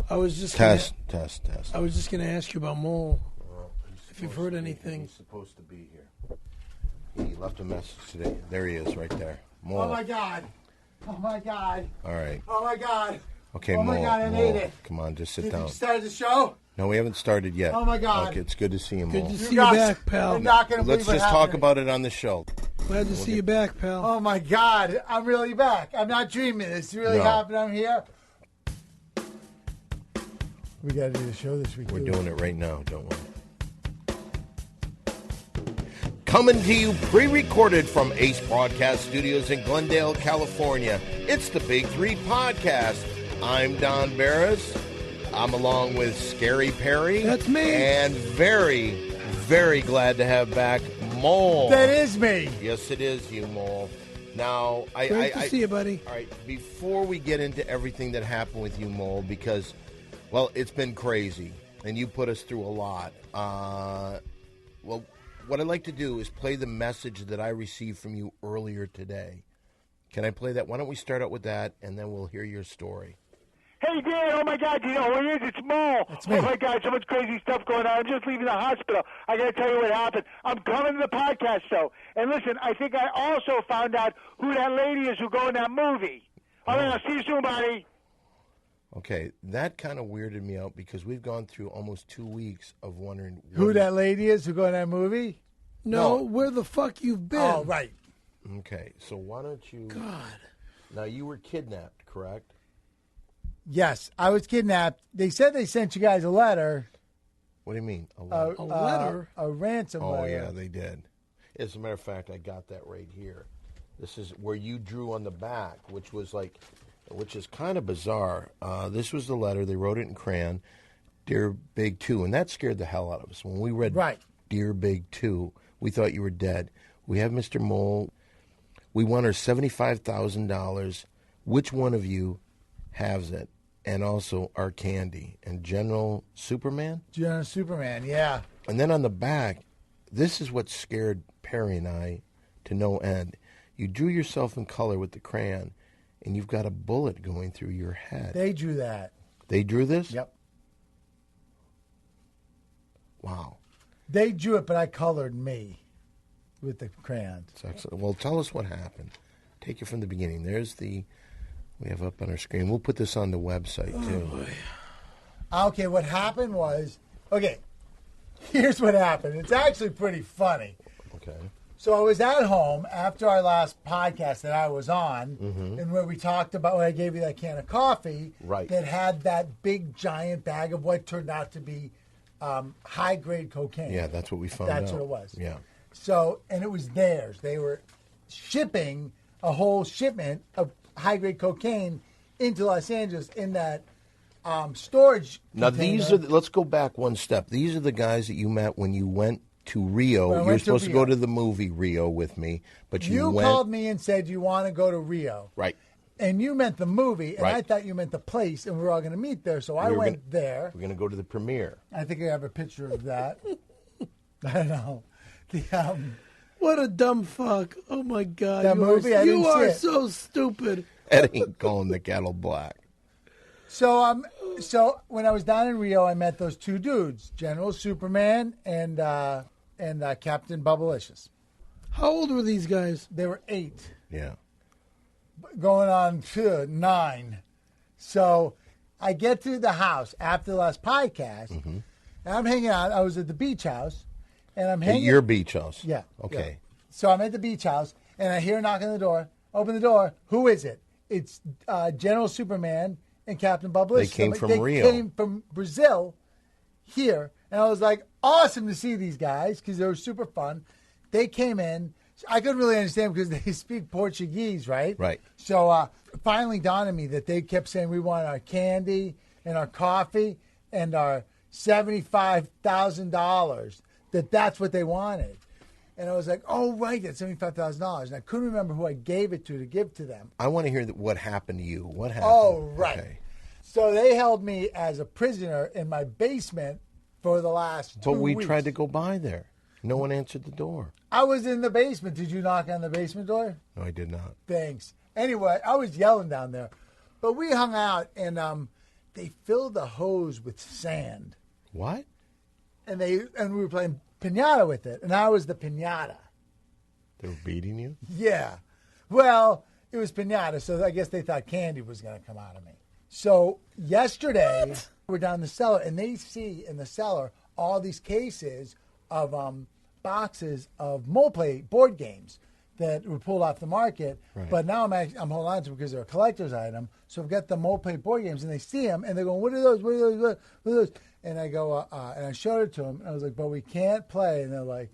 I was just Test. I was just going to ask you about Mole. If you've heard anything. He's supposed to be here. He left a message today. There he is, right there. Mole. Oh my God. Oh my God. All right. Oh my God. Okay, oh Mole. my God, I Mole. made it. Come on, just sit Did down. you start the show? No, we haven't started yet. Oh my God. Okay, it's good to see you, Good Mole. to see you back, pal. You're not going to believe Let's what just happened. talk about it on the show. Glad to see you back, pal. Oh my God. I'm really back. I'm not dreaming. This really No. happened. I'm here. We got to do the show this week. We're doing it right now, don't we? Coming to you pre-recorded from Ace Broadcast Studios in Glendale, California. It's the Big Three Podcast. I'm Don Barris. I'm along with Scary Perry. That's me. And very, very glad to have back Mole. That is me. Yes, it is you, Mole. Now, Great to see you, buddy. All right, before we get into everything that happened with you, Mole, because, well, it's been crazy, and you put us through a lot. Well, what I'd like to do is play the message that I received from you earlier today. Can I play that? Why don't we start out with that, and then we'll hear your story. Hey, Dan, oh, my God, you know who it is? It's Mo. It's me. Oh, my God, so much crazy stuff going on. I'm just leaving the hospital. I got to tell you what happened. I'm coming to the podcast show. And listen, I think I also found out who that lady is who go in that movie. All right, I'll see you soon, buddy. Okay, that kind of weirded me out because we've gone through almost 2 weeks of wondering Who that lady is who go in that movie? No, where the fuck you've been? Oh, right. Okay, so why don't you... God. Now, you were kidnapped, correct? Yes, I was kidnapped. They said they sent you guys a letter. What do you mean? A letter? A letter? A ransom Oh, letter. yeah, they did. As a matter of fact, I got that right here. This is where you drew on the back, which is kind of bizarre. This was the letter. They wrote it in crayon, Dear Big 2, and that scared the hell out of us. When we read Dear Big 2, we thought you were dead. We have Mr. Mole. We want our $75,000. Which one of you has it? And also our candy. And General Superman? General Superman, yeah. And then on the back, this is what scared Perry and I to no end. You drew yourself in color with the crayon, and you've got a bullet going through your head. They drew that. They drew this? Yep. Wow. They drew it, but I colored me with the crayons. That's excellent. Well, tell us what happened. Take it from the beginning. There's we have up on our screen. We'll put this on the website, too. Okay, what happened was, here's what happened. It's actually pretty funny. Okay. So I was at home after our last podcast that I was on, and where we talked about when I gave you that can of coffee that had that big giant bag of what turned out to be high-grade cocaine. Yeah, that's what we found out. That's what it was. Yeah. So, and it was theirs. They were shipping a whole shipment of high-grade cocaine into Los Angeles in that storage Now, container. let's go back one step. These are the guys that you met when you went to Rio. When I You were went to supposed to Rio. go to the movie Rio with me, but you went. Called me and said you want to go to Rio. Right. And you meant the movie, and Right. I thought you meant the place, and we were all going to meet there. So I went there. We're going to go to the premiere. I think I have a picture of that. I don't know. What a dumb fuck. Oh, my God. That movie, I didn't you see are it. so stupid. Ed ain't calling the kettle black. So so when I was down in Rio, I met those two dudes, General Superman and Captain Bubblicious. How old were these guys? They were 8. Yeah. Going on to 9. So I get to the house after the last podcast, and I'm hanging out. I was at the beach house, and I'm hanging At your beach house? Yeah. Okay. Yeah. So I'm at the beach house, and I hear a knock on the door. Open the door. Who is it? It's General Superman and Captain Bubblicious. They came from They Rio. came from Brazil here, and I was like, awesome to see these guys because they were super fun. They came in. I couldn't really understand because they speak Portuguese, right? Right. So finally dawned on me that they kept saying we want our candy and our coffee and our $75,000, that's what they wanted. And I was like, oh, right, that's $75,000. And I couldn't remember who I gave it to give to them. I want to hear what happened to you. What happened? Oh, right. Okay. So they held me as a prisoner in my basement for the last 2 But we weeks. tried to go by there. No one answered the door. I was in the basement. Did you knock on the basement door? No, I did not. Thanks. Anyway, I was yelling down there. But we hung out, and they filled the hose with sand. What? And we were playing piñata with it, and I was the piñata. They were beating you? Yeah. Well, it was piñata, so I guess they thought candy was going to come out of me. So yesterday, we're down the cellar, and they see in the cellar all these cases of boxes of mole play board games that were pulled off the market. Right. But now I'm holding on to them because they're a collector's item. So I've got the mole play board games, and they see them, and they're going, "What are those? What are those? What are those?" And I go, and I showed it to them, and I was like, "But we can't play." And they're like,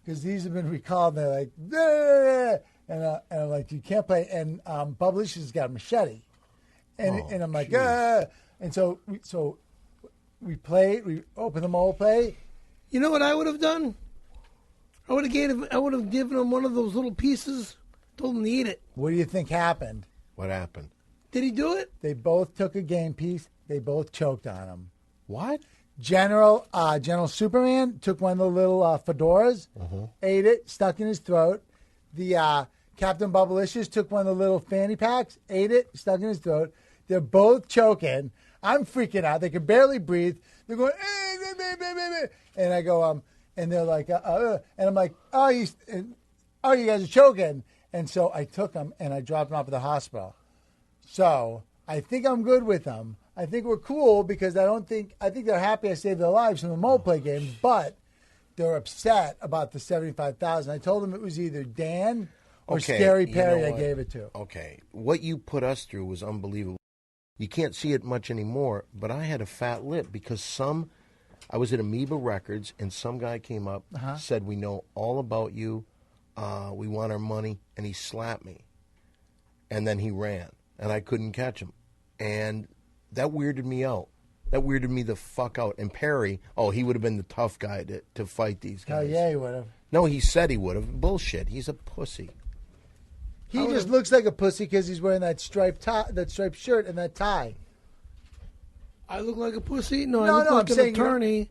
because these have been recalled, and they're like, "Bleh!" And I'm like, "You can't play." And Bubblicious got a machete, and I'm like, "Ah!" And so we played. We opened the mole play. You know what I would have done? I would have given him one of those little pieces, told him to eat it. What do you think happened? What happened? Did he do it? They both took a game piece. They both choked on him. What? General Superman took one of the little fedoras, ate it, stuck in his throat. The Captain Bubblicious took one of the little fanny packs, ate it, stuck in his throat. They're both choking. I'm freaking out. They can barely breathe. They're going, and I go, and they're like, and I'm like, oh, you guys are choking. And so I took them and I dropped them off at the hospital. So I think I'm good with them. I think we're cool because I think they're happy I saved their lives from the mole play game, but they're upset about the $75,000. I told them it was either Dan or Scary Perry I gave it to. Okay. What you put us through was unbelievable. You can't see it much anymore, but I had a fat lip because I was at Amoeba Records, and some guy came up, said, "We know all about you. We want our money," and he slapped me. And then he ran, and I couldn't catch him. And that weirded me out. That weirded me the fuck out. And Perry, he would have been the tough guy to fight these guys. Hell yeah, he would have. No, he said he would have. Bullshit. He's a pussy. He just looks like a pussy because he's wearing that striped shirt and that tie. I look like a pussy? No, I look like an attorney.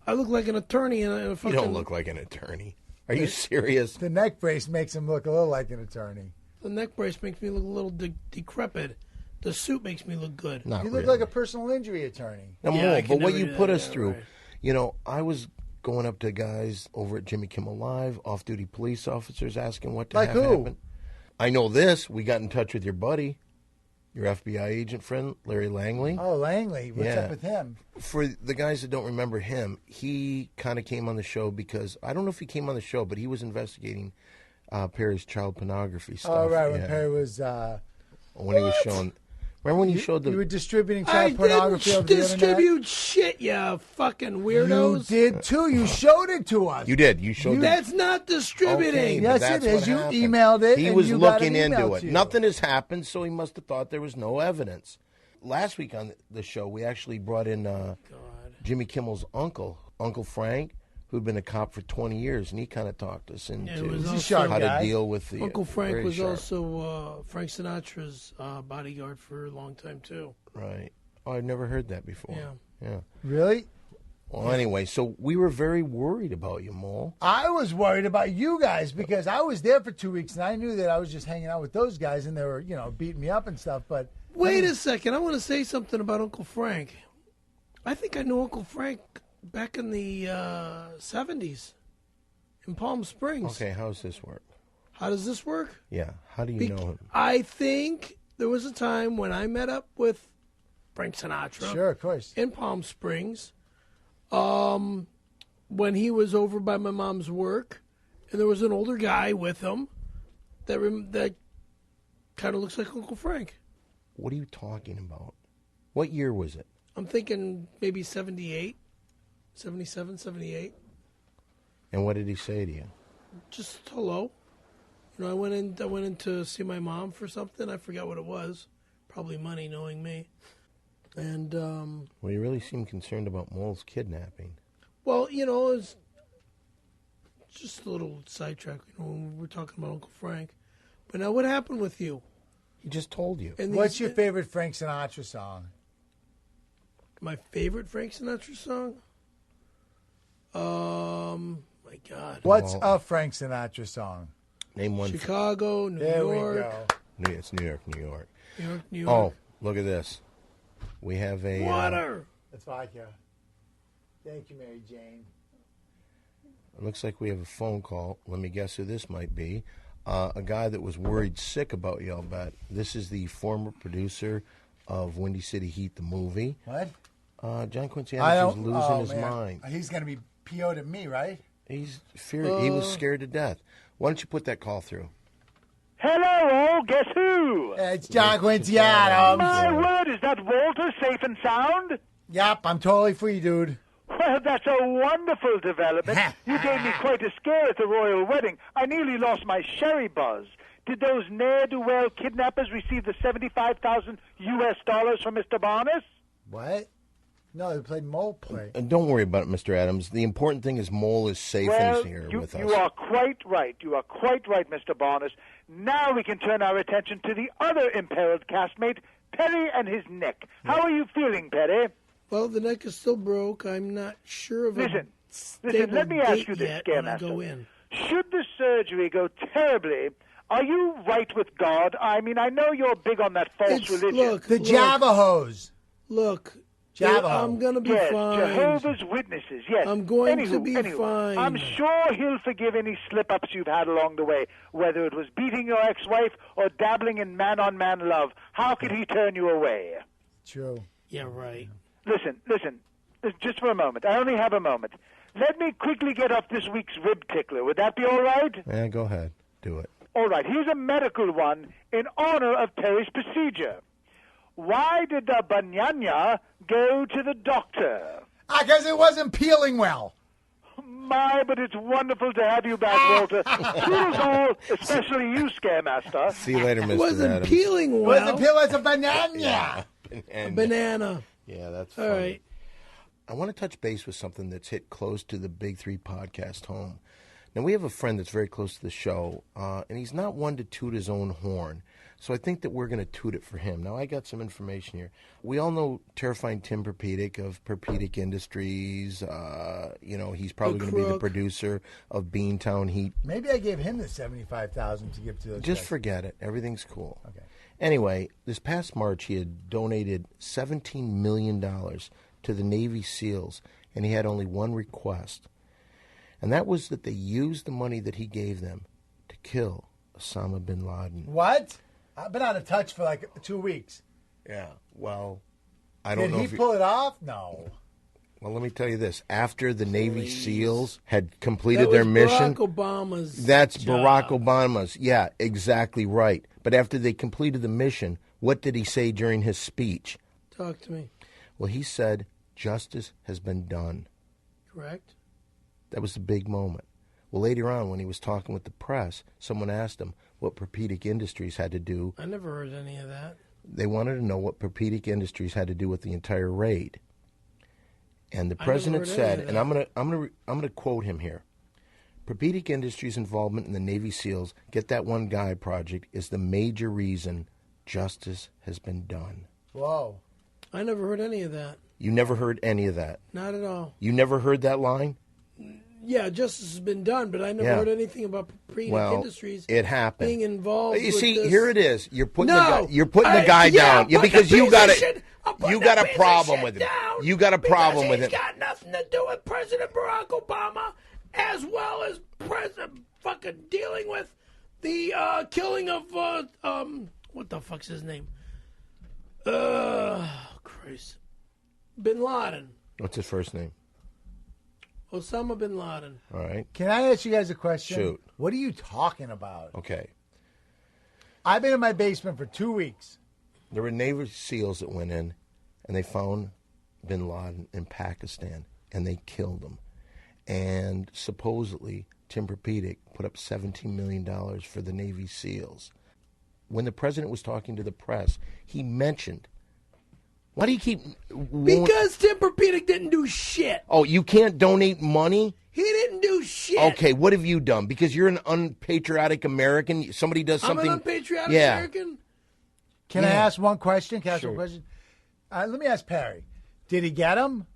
I look like an attorney in a fucking... You don't look like an attorney. Are you serious? The neck brace makes him look a little like an attorney. The neck brace makes me look a little decrepit. The suit makes me look good. You look like a personal injury attorney. No, but what you put us through, right. I was going up to guys over at Jimmy Kimmel Live, off-duty police officers, asking what to have happen. I know this. We got in touch with your buddy, your FBI agent friend, Larry Langley. Oh, Langley. What's up with him? For the guys that don't remember him, he kind of came on the show because, I don't know if he came on the show, but he was investigating Perry's child pornography stuff. Oh, right, when Perry was... when he was showing... Remember when you showed the... You were distributing child pornography over the internet? I didn't distribute shit, you fucking weirdos. You did, too. You showed it to us. You did. You showed it. That's not distributing. Okay, yes, it is. You emailed it. He was looking into it. Nothing has happened, so he must have thought there was no evidence. Last week on the show, we actually brought in Jimmy Kimmel's uncle, Uncle Frank, who'd been a cop for 20 years, and he kind of talked us into how to deal with the... Uncle Frank was also Frank Sinatra's bodyguard for a long time, too. Right. Oh, I've never heard that before. Yeah. Really? Well, anyway, so we were very worried about you, Mole. I was worried about you guys because I was there for 2 weeks, and I knew that I was just hanging out with those guys, and they were, beating me up and stuff, but... Wait a second. I want to say something about Uncle Frank. I think I knew Uncle Frank... back in the 70s in Palm Springs. Okay, how does this work? How does this work? Yeah, how do you know him? I think there was a time when I met up with Frank Sinatra. Sure, of course. In Palm Springs. When he was over by my mom's work, and there was an older guy with him that kind of looks like Uncle Frank. What are you talking about? What year was it? I'm thinking maybe 78. 77, 78. And what did he say to you? Just hello. I went in to see my mom for something. I forgot what it was. Probably money, knowing me. And well, you really seem concerned about Mole's kidnapping. Well, it was just a little sidetrack. When we're talking about Uncle Frank. But now, what happened with you? He just told you. What's your favorite Frank Sinatra song? My favorite Frank Sinatra song? My God. What's a Frank Sinatra song? Name one. Chicago, New York. There we go. It's New York, New York. New York, New York. Oh, look at this. We have a... Water! That's vodka. Thank you, Mary Jane. It looks like we have a phone call. Let me guess who this might be. A guy that was worried sick about you, I'll bet. This is the former producer of Windy City Heat, the movie. What? John Quincy Adams is losing his mind. He's going to be PO'd at me, right? He's feared. He was scared to death. Why don't you put that call through? Hello, guess who? It's John Quincy Adams. My word, is that Walter safe and sound? Yep, I'm totally free, dude. Well, that's a wonderful development. You gave me quite a scare at the royal wedding. I nearly lost my sherry buzz. Did those ne'er-do-well kidnappers receive the $75,000 from Mr. Barris? What? No, they played Mole play. Don't worry about it, Mr. Adams. The important thing is Mole is safe and here with us. You are quite right. You are quite right, Mr. Barnes. Now we can turn our attention to the other imperiled castmate, Perry and his neck. How are you feeling, Perry? Well, the neck is still broke. I'm not sure of Listen, let me ask you this, Scaremaster. Should the surgery go terribly, are you right with God? I mean, I know you're big on that false religion. Look, Javajos. Look, Java. I'm going to be fine. Jehovah's Witnesses, yes. I'm going to be fine. I'm sure he'll forgive any slip-ups you've had along the way, whether it was beating your ex-wife or dabbling in man-on-man love. How could he turn you away? True. Yeah, right. Listen, just for a moment. I only have a moment. Let me quickly get off this week's rib tickler. Would that be all right? Yeah, go ahead. Do it. All right. Here's a medical one in honor of Terry's procedure. Why did the banyanya go to the doctor? Because it wasn't peeling well. My, but it's wonderful to have you back, Walter. Toodles all, especially you, Scaremaster. See you later, Mr. Adams. It wasn't peeling well. It wasn't peeling, it's a banana. A banana. Yeah, that's funny. All right. I want to touch base with something that's hit close to the Big Three podcast home. Now, we have a friend that's very close to the show, and he's not one to toot his own horn. So I think that we're going to toot it for him. Now, I got some information here. We all know terrifying Tim Perpedic of Perpedic Industries. He's probably going to be the producer of Beantown Heat. Maybe I gave him the $75,000 to give to those Just guys. forget it. Everything's cool. Okay. Anyway, this past March, he had donated $17 million to the Navy SEALs, and he had only one request. And that was that they use the money that he gave them to kill Osama Bin Laden. What? I've been out of touch for like 2 weeks. Yeah, well, I don't know. Did he pull it off? No. Well, let me tell you this. After the Navy SEAls had completed their mission... Barack Obama's That's job. Barack Obama's. Yeah, exactly right. But after they completed the mission, what did he say during his speech? Talk to me. Well, he said, justice has been done. Correct. That was the big moment. Well, later on, when he was talking with the press, someone asked him what Perpedic Industries had to do. I never heard any of that. They wanted to know what Perpedic Industries had to do with the entire raid. And the president said, and I'm gonna quote him here. Perpedic Industries' involvement in the Navy SEALs Get That One Guy project is the major reason justice has been done. Whoa. I never heard any of that. You never heard any of that? Not at all. You never heard that line? Yeah, justice has been done, but I never heard anything about Perpedic Industries. It happened. Being involved. You see, with this. here it is. You're putting the guy down. Yeah, because you got a problem with him. You got a problem with him. He's got nothing to do with President Barack Obama, as well as President fucking dealing with the killing of what the fuck's his name? Christ, Bin Laden. What's his first name? Osama Bin Laden. All right. Can I ask you guys a question? Shoot. What are you talking about? Okay. I've been in my basement for 2 weeks. There were Navy SEALs that went in, and they found Bin Laden in Pakistan, and they killed him. And supposedly, Tim Perpedic put up $17 million for the Navy SEALs. When the president was talking to the press, he mentioned... Why do you keep... Because Tim Perpedic didn't do shit. Oh, you can't donate money? He didn't do shit. Okay, what have you done? Because you're an unpatriotic American? Somebody does something... I'm an unpatriotic American? Can I ask one question? Can I ask Sure. one question? Let me ask Perry. Did he get him?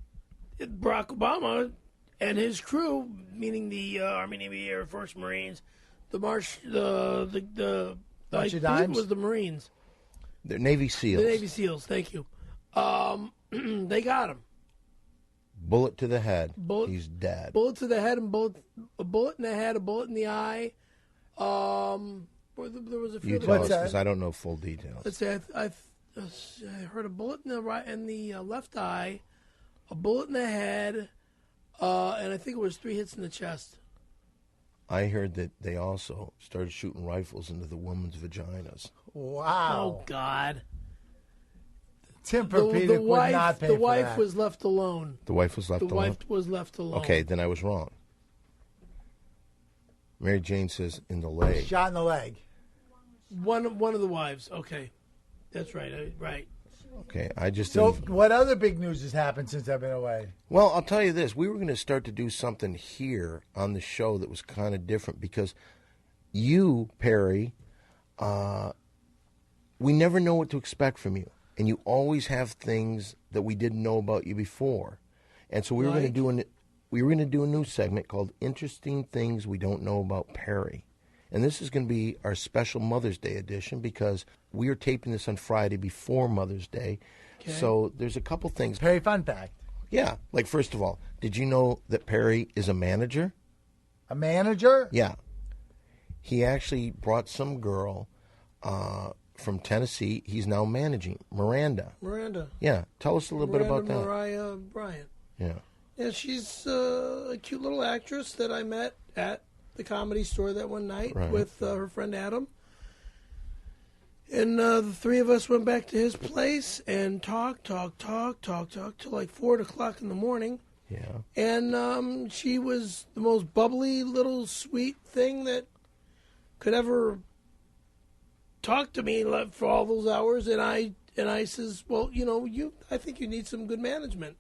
Barack Obama and his crew, meaning the Army, Navy, Air Force, Marines, I Bunch of believe dimes? it was the Marines. They're Navy SEALs. The Navy SEAls, thank you. They got him. Bullet to the head. He's dead. Bullet to the head and a bullet in the head, a bullet in the eye. There was a few. You tell us, because I don't know full details. Let's say I heard a bullet in the right in the left eye, a bullet in the head, and I think it was 3 hits in the chest. I heard that they also started shooting rifles into the women's vaginas. Wow. Oh, God. Tempur-Pedic would not pay for that. The wife was left alone. The wife was left alone? The wife was left alone. Okay, then I was wrong. Mary Jane says in the leg. Shot in the leg. One of the wives. Okay. That's right. Right. Okay, I just So didn't... what other big news has happened since I've been away? Well, I'll tell you this. We were going to start to do something here on the show that was kind of different because you, Perry, we never know what to expect from you. And you always have things that we didn't know about you before. And so we were going to do a new segment called Interesting Things We Don't Know About Perry. And this is going to be our special Mother's Day edition because we are taping this on Friday before Mother's Day. Okay. So there's a couple things. Perry fun fact. Yeah. Like, first of all, did you know that Perry is a manager? A manager? Yeah. He actually brought some girl from Tennessee. He's now managing. Miranda. Yeah. Tell us a little bit about that. Mariah Bryant. Yeah. Yeah, she's a cute little actress that I met at the Comedy Store that one night with her friend Adam. And the three of us went back to his place and talked till like 4 o'clock in the morning. Yeah. And she was the most bubbly little sweet thing that could ever talk to me for all those hours. And I says, well, I think you need some good management.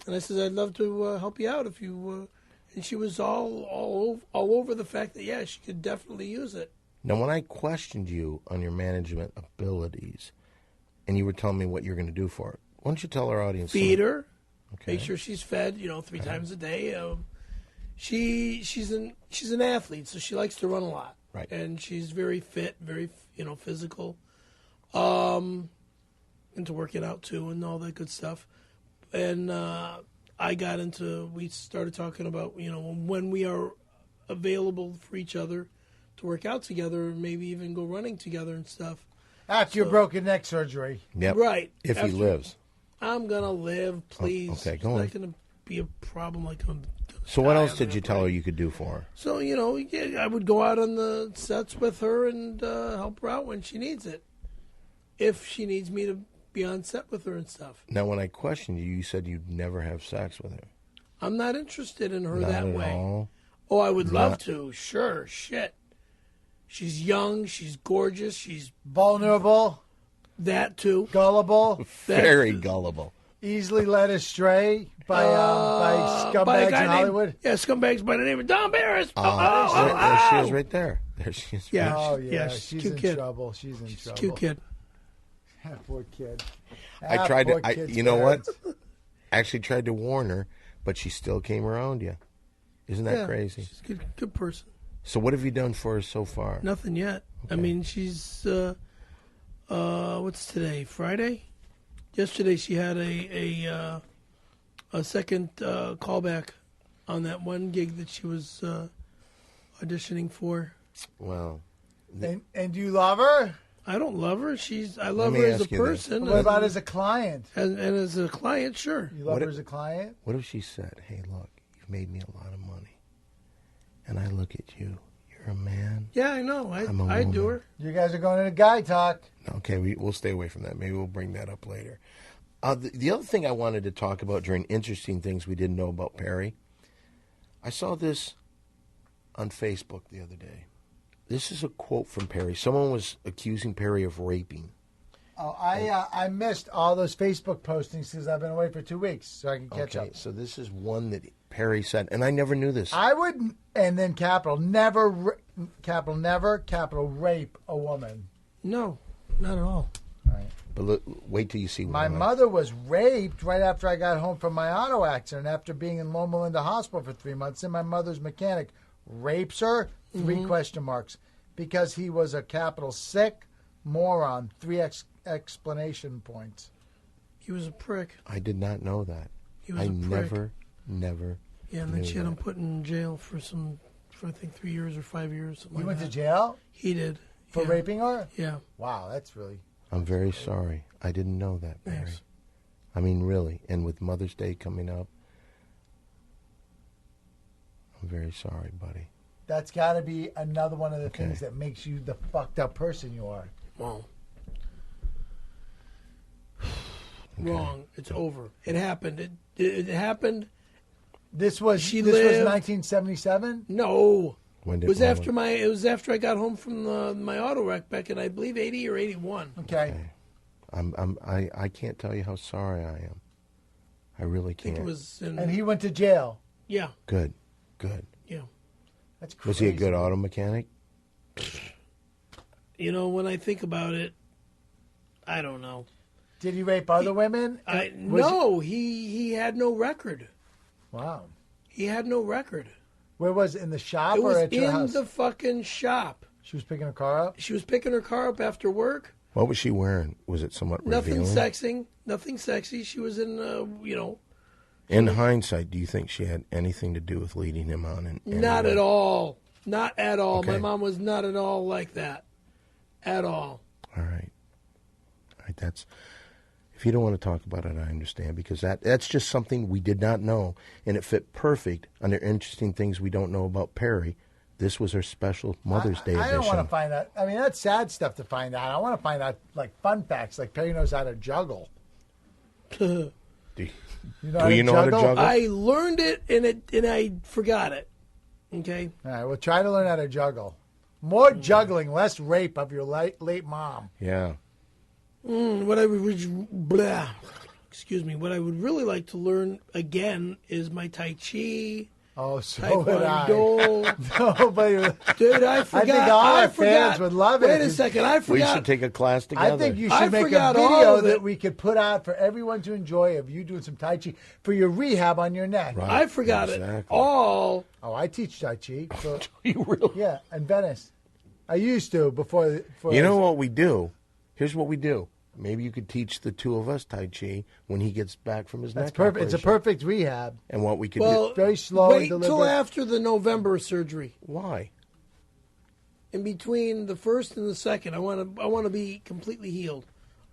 And I says, I'd love to help you out if you. And she was all over the fact that she could definitely use it. Now, when I questioned you on your management abilities, and you were telling me what you're going to do for it, why don't you tell our audience? Feed her, okay. Make sure she's fed, 3 times a day. She's an athlete, so she likes to run a lot, right? And she's very fit, very physical, into working out too, and all that good stuff. And we started talking about when we are available for each other to work out together, maybe even go running together and stuff. After your broken neck surgery. Yep. Right. If he lives. I'm going to live, please. Okay, go on. It's not going to be a problem like I'm... So what else did you tell her you could do for her? So, I would go out on the sets with her and help her out when she needs it. If she needs me to be on set with her and stuff. Now, when I questioned you, you said you'd never have sex with her. I'm not interested in her not that at way. All. Oh, I would love to. Sure. Shit. She's young. She's gorgeous. She's vulnerable. That too. Gullible. Very gullible. Easily led astray by scumbags in Hollywood. Scumbags by the name of Don Barris. There she is right there. There she is. Yeah. Oh, yeah. She's in kid. trouble. She's in trouble. Cute kid. Poor kid. I tried to. You know what? I actually tried to warn her, but she still came around you. Isn't that crazy? She's a good person. So what have you done for her so far? Nothing yet. Okay. I mean, she's what's today? Friday. Yesterday she had a second callback on that one gig that she was auditioning for. Wow. And do you love her? I don't love her. I love her as a person. What about as a client? And as a client, sure. You love her as a client? What if she said, hey, look, you've made me a lot of money. And I look at you. You're a man. Yeah, I know. I'd do her. You guys are going into guy talk. Okay, we'll stay away from that. Maybe we'll bring that up later. The other thing I wanted to talk about during interesting things we didn't know about Perry, I saw this on Facebook the other day. This is a quote from Perry. Someone was accusing Perry of raping. Oh, I missed all those Facebook postings because I've been away for 2 weeks, so I can catch up. So this is one that Perry said, and I never knew this. I would, and then capital rape a woman. No, not at all. All right. But look, wait till you see what my mother was raped right after I got home from my auto accident after being in Loma Linda Hospital for 3 months, and my mother's mechanic rapes her, 3 question marks, because he was a capital sick moron, 3 exclamation points. He was a prick. I did not know that. He was a prick. Never. Yeah, and then she had him put in jail for I think 3 years or 5 years. He went to jail? He did. For raping her? Yeah. Wow, that's really... I'm very sorry. I didn't know that, Barry. Thanks. I mean, really. And with Mother's Day coming up, I'm very sorry, buddy. That's got to be another one of the things that makes you the fucked up person you are. Well, wrong. It's over. It happened. It happened. This was 1977? No. When did it was after I got home from my auto wreck back in, I believe, 80 or 81. Okay. I can't tell you how sorry I am. I really can't. I think it was and he went to jail. Yeah. Good. Yeah. That's crazy. Was he a good auto mechanic? You know, when I think about it, I don't know. Did he rape other women? No, he had no record. Wow. He had no record. Where was it? In the shop It was or at your house? in the fucking shop. She was picking her car up? She was picking her car up after work. What was she wearing? Was it somewhat Nothing revealing? Nothing sexy. She was in, In hindsight, do you think she had anything to do with leading him on? Not at all. Not at all. Okay. My mom was not at all like that. At all. All right. That's... If you don't want to talk about it, I understand, because that's just something we did not know, and it fit perfect under interesting things we don't know about Perry. This was her special Mother's Day edition. I don't want to find out. I mean, that's sad stuff to find out. I want to find out, like, fun facts, like Perry knows how to juggle. Do you know how to juggle? I learned it, and I forgot it. Okay? All right, well, try to learn how to juggle. More juggling, less rape of your late mom. Yeah. What I would really like to learn again is my Tai Chi. Oh, so would I. No, but dude, I forgot. I think all our fans would love it. Wait a second, I forgot. We should take a class together. I think you should make a video that we could put out for everyone to enjoy of you doing some Tai Chi for your rehab on your neck. Right, I forgot it all. Oh, I teach Tai Chi. So, you really? Yeah, in Venice. I used to before you know what we do? Here's what we do. Maybe you could teach the two of us Tai Chi when he gets back from his neck perfect. operation. It's a perfect rehab. And what we could do... Very slow wait and deliberate. till after the November surgery. Why? In between the first and the second, I want to be completely healed.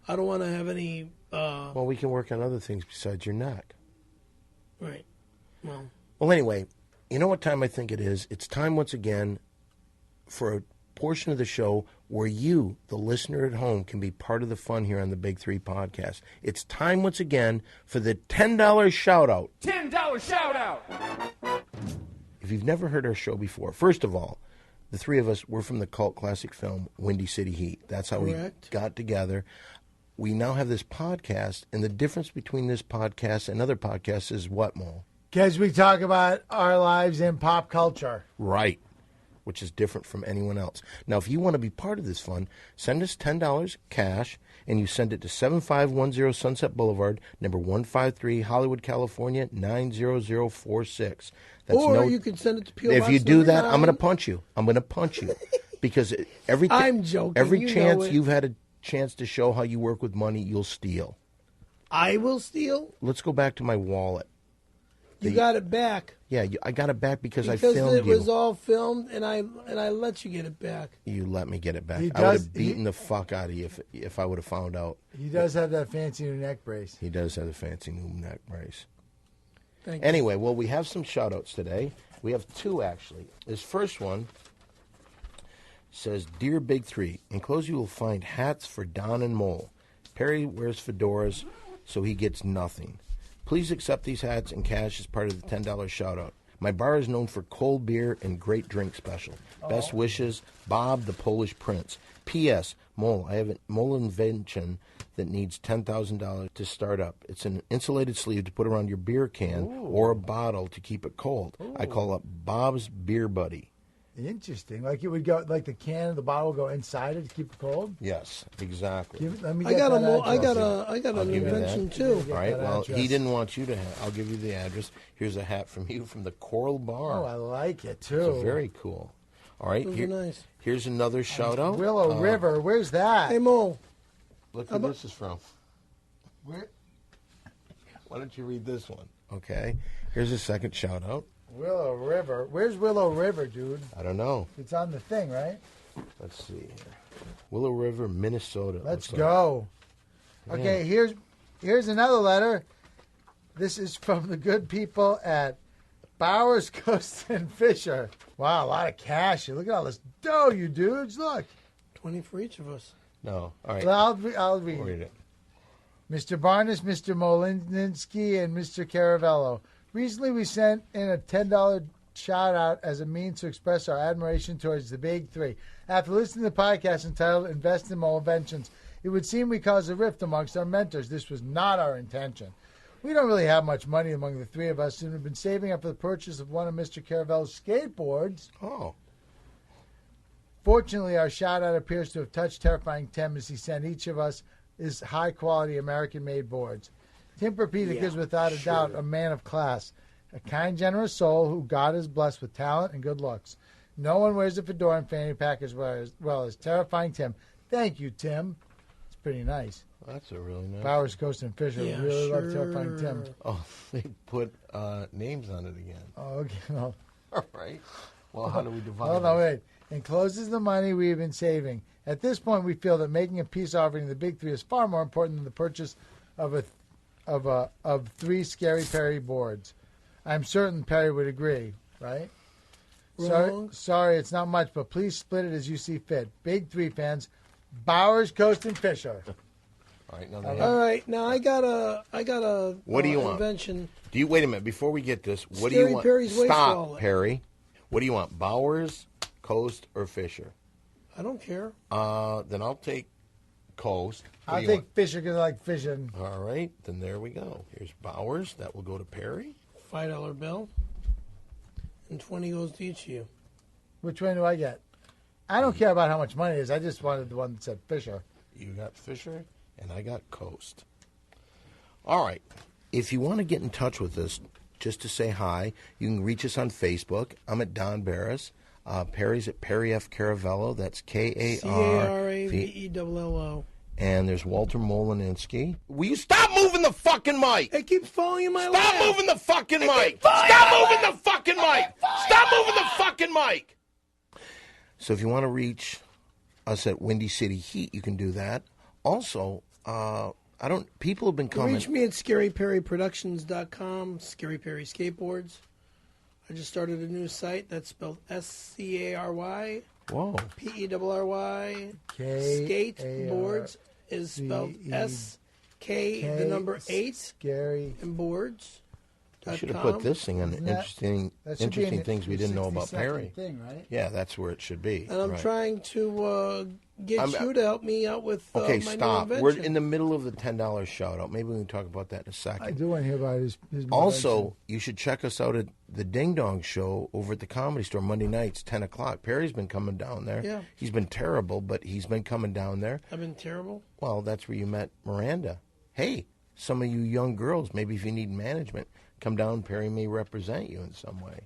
I don't want to have any... Well, we can work on other things besides your neck. Right. Well, anyway, you know what time I think it is? It's time once again for a portion of the show where you, the listener at home, can be part of the fun here on the Big Three Podcast. It's time once again for the $10 shout-out. $10 shout-out! If you've never heard our show before, first of all, the three of us were from the cult classic film Windy City Heat. That's how Correct. we got together. We now have this podcast, and the difference between this podcast and other podcasts is what, Mo? Because we talk about our lives in pop culture. Right. Which is different from anyone else. Now, if you want to be part of this fun, send us $10 cash, and you send it to 7510 Sunset Boulevard, number 153, Hollywood, California, 90046. Or you can send it to P.O. If you do that, I'm going to punch you. I'm going to punch you. Because I'm joking. Every You chance know it. you've had a chance to show how you work with money, you'll steal. I will steal? Let's go back to my wallet. You got it back. Yeah, I got it back because I filmed you. Because it was all filmed, and I let you get it back. You let me get it back. He I would does- have beaten the fuck out of you if I would have found out. He does have that fancy new neck brace. He does have a fancy new neck brace. Thank you. Anyway, well, we have some shout-outs today. We have two, actually. This first one says, Dear Big Three, enclosed you will find hats for Don and Mole. Perry wears fedoras, so he gets nothing. Please accept these hats and cash as part of the $10 shout-out. My bar is known for cold beer and great drink special. Best wishes, Bob the Polish Prince. P.S. Mole, I have a mole invention that needs $10,000 to start up. It's an insulated sleeve to put around your beer can or a bottle to keep it cold. I call it Bob's Beer Buddy. Interesting. Like it would go, like the can of the bottle would go inside it to keep it cold. Yes, exactly. Let me I get got that I address. got an give you that. invention too. All right, that well, address. he didn't want you to have. I'll give you the address. Here's a hat from you from the Coral Bar. Oh, I like it too. It's very cool. All right, Those are nice. Here's another shout-out. Willow River. Where's that? Hey Mo, Look who this is from. Where? Why don't you read this one? Okay. Here's a second shout out. Willow River. Where's Willow River, dude? I don't know. It's on the thing, right? Let's see here. Willow River, Minnesota. Let's go. Like. Okay, here's another letter. This is from the good people at Bowers, Coast, and Fisher. Wow, a lot of cash. Look at all this dough, you dudes. Look. 20 for each of us. No. All right. Well, I'll read it. Mr. Barnes, Mr. Molinsky, and Mr. Caravello. Recently, we sent in a $10 shout-out as a means to express our admiration towards the Big Three. After listening to the podcast entitled Invest in Inventions, it would seem we caused a rift amongst our mentors. This was not our intention. We don't really have much money among the three of us, and we've been saving up for the purchase of one of Mr. Caravello's skateboards. Oh. Fortunately, our shout-out appears to have touched Terrifying Tim as he sent each of us his high-quality American-made boards. Tim Perpedic is without a doubt a man of class, a kind, generous soul who God has blessed with talent and good looks. No one wears a fedora and fanny pack as well as Terrifying Tim. Thank you, Tim. It's pretty nice. That's a really nice. Bowers, Coast, and Fisher really love Terrifying Tim. Oh, they put names on it again. Oh, okay. Well, all right. Well, how do we divide it? Wait. Encloses the money we've been saving. At this point, we feel that making a peace offering to the Big Three is far more important than the purchase of 3 Scary Perry boards. I'm certain Perry would agree, right? Sorry, it's not much, but please split it as you see fit. Big Three fans, Bowers, Coast, and Fisher. All right, now I got a what do you invention. Want? Do you wait a minute before we get this? What Scary do you want? Perry's Stop, wallet. Perry. What do you want? Bowers, Coast, or Fisher? I don't care. Then I'll take Coast. I'll take Fisher because I like fishing. All right, then there we go. Here's Bowers. That will go to Perry. $5 bill. And 20 goes to each of you. Which one do I get? I don't care about how much money it is. I just wanted the one that said Fisher. You got Fisher, and I got Coast. All right. If you want to get in touch with us, just to say hi, you can reach us on Facebook. I'm at Don Barris. Perry's at Perry F. Caravello. That's Caravello. And there's Walter Molinsky. Will you stop moving the fucking mic? It keeps falling in my lap. lap. Stop moving the fucking mic. Stop moving the fucking mic. Stop moving the fucking mic. So if you want to reach us at Windy City Heat, you can do that. Also, people have been coming. Reach me at ScaryPerryProductions.com, Scary Perry Skateboards. I just started a new site that's spelled SCARY. Whoa. PERRY. Skateboards is spelled SK, the number 8. Scary. And boards. I should have put this thing on interesting things we didn't know about Perry. Thing, right? Yeah, that's where it should be. And I'm trying to get you to help me out with my new invention. We're in the middle of the $10 shout-out. Maybe we can talk about that in a second. I do want to hear about his Also, invention. you should check us out at the Ding Dong Show over at the Comedy Store Monday nights, 10 o'clock. Perry's been coming down there. Yeah. He's been terrible, but he's been coming down there. I've been terrible? Well, that's where you met Miranda. Hey, some of you young girls, maybe if you need management, come down. Perry may represent you in some way.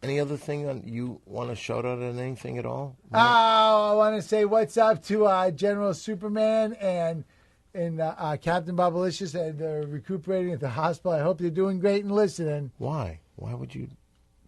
Any other thing you want to shout out on anything at all? Oh, I want to say what's up to General Superman and Captain Bobalicious, and they're recuperating at the hospital. I hope they're doing great and listening. Why? Why would you?